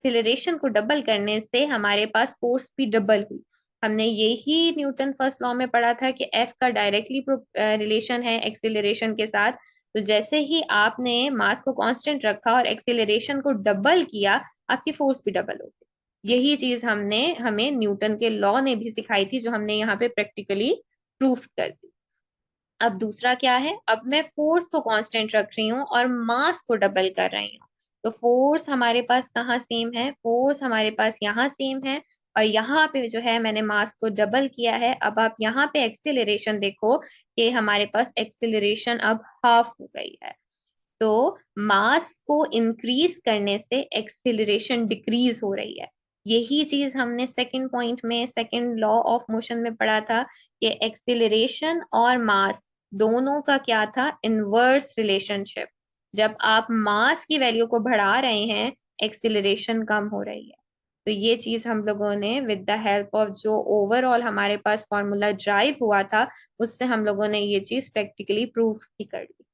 Acceleration को double करने से हमारे पास फोर्स भी डबल हुई। हमने यही न्यूटन फर्स्ट लॉ में पढ़ा था कि एफ का डायरेक्टली रिलेशन है एक्सेलरेशन के साथ। तो जैसे ही आपने मास को कांस्टेंट रखा और एक्सेलरेशन को डबल किया, आपकी फोर्स भी डबल हो गई। यही चीज हमें न्यूटन के लॉ ने भी सिखाई थी, जो हमने यहाँ पे प्रैक्टिकली प्रूफ कर दी। अब दूसरा क्या है, अब मैं फोर्स को कांस्टेंट रख रही हूँ और मास को डबल कर रही हूँ। तो फोर्स हमारे पास कहाँ सेम है, फोर्स हमारे पास यहाँ सेम है, और यहाँ पे जो है मैंने मास को डबल किया है। अब आप यहाँ पे एक्सेलरेशन देखो कि हमारे पास एक्सेलरेशन अब हाफ हो गई है। तो मास को इंक्रीज करने से एक्सेलरेशन डिक्रीज हो रही है। यही चीज हमने सेकंड पॉइंट में, सेकंड लॉ ऑफ मोशन में पढ़ा था कि एक्सेलरेशन और मास दोनों का क्या था, इनवर्स रिलेशनशिप। जब आप मास की वैल्यू को बढ़ा रहे हैं, एक्सेलरेशन कम हो रही है। तो ये चीज हम लोगों ने विद द हेल्प ऑफ जो ओवरऑल हमारे पास फॉर्मूला ड्राइव हुआ था, उससे हम लोगों ने ये चीज प्रैक्टिकली प्रूफ भी कर दी।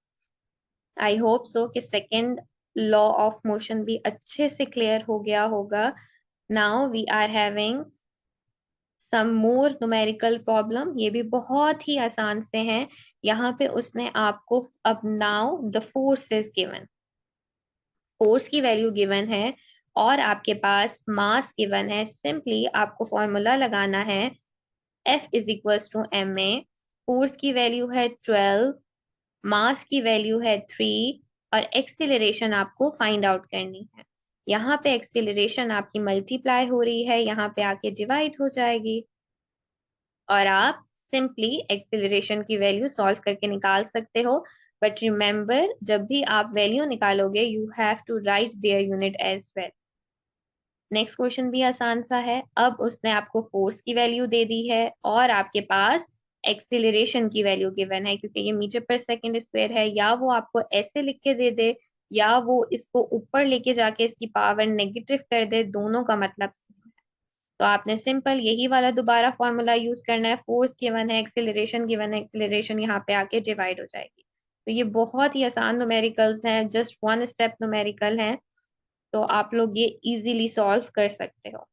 आई होप सो कि सेकेंड लॉ ऑफ मोशन भी अच्छे से क्लियर हो गया होगा। Now we are having some more numerical problem, ये भी बहुत ही आसान से हैं। यहाँ पे उसने आपको, अब now the force is given, force की वैल्यू गिवन है और आपके पास मास गिवन है। सिंपली आपको फॉर्मूला लगाना है, F is equals to m a. Force की वैल्यू है 12, मास की वैल्यू है 3, और एक्सेलरेशन आपको फाइंड आउट करनी है। यहाँ पे एक्सेलरेशन आपकी मल्टीप्लाई हो रही है, यहाँ पे आके डिवाइड हो जाएगी, और आप सिंपली एक्सेलरेशन की वैल्यू सॉल्व करके निकाल सकते हो। बट रिमेंबर, जब भी आप वैल्यू निकालोगे, you have to write their unit as well. Next question भी आसान सा है। अब उसने आपको फोर्स की वैल्यू दे दी है और आपके पास एक्सेलरेशन की वैल्यू गिवन है, क्योंकि ये मीटर पर सेकंड स्क्वायर है। या वो आपको ऐसे लिख के दे दे, या वो इसको ऊपर लेके जाके इसकी पावर नेगेटिव कर दे, दोनों का मतलब सेम है। तो आपने सिंपल यही वाला दोबारा फॉर्मूला यूज करना है। फोर्स गिवन है, एक्सेलरेशन गिवन है, एक्सेलरेशन यहाँ पे आके डिवाइड हो जाएगी। तो ये बहुत ही आसान न्यूमेरिकल्स हैं, जस्ट वन स्टेप न्यूमेरिकल हैं। तो आप लोग ये इजीली सॉल्व कर सकते हो।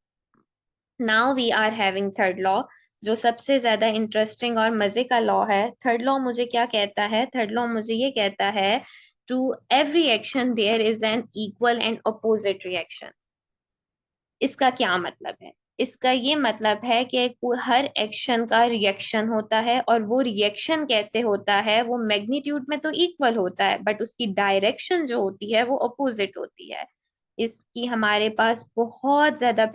Now we are having third law, जो सबसे ज्यादा इंटरेस्टिंग और मजे का लॉ है। थर्ड लॉ मुझे क्या कहता है, थर्ड लॉ मुझे ये कहता है, to every action there is an equal and opposite reaction. इसका क्या मतलब है, इसका ये मतलब है कि हर एक्शन का रिएक्शन होता है, और वो रिएक्शन कैसे होता है, वो मैग्नीट्यूड में तो इक्वल होता है, बट उसकी डायरेक्शन जो होती है वो अपोजिट होती है। इसकी हमारे पास बहुत ज्यादा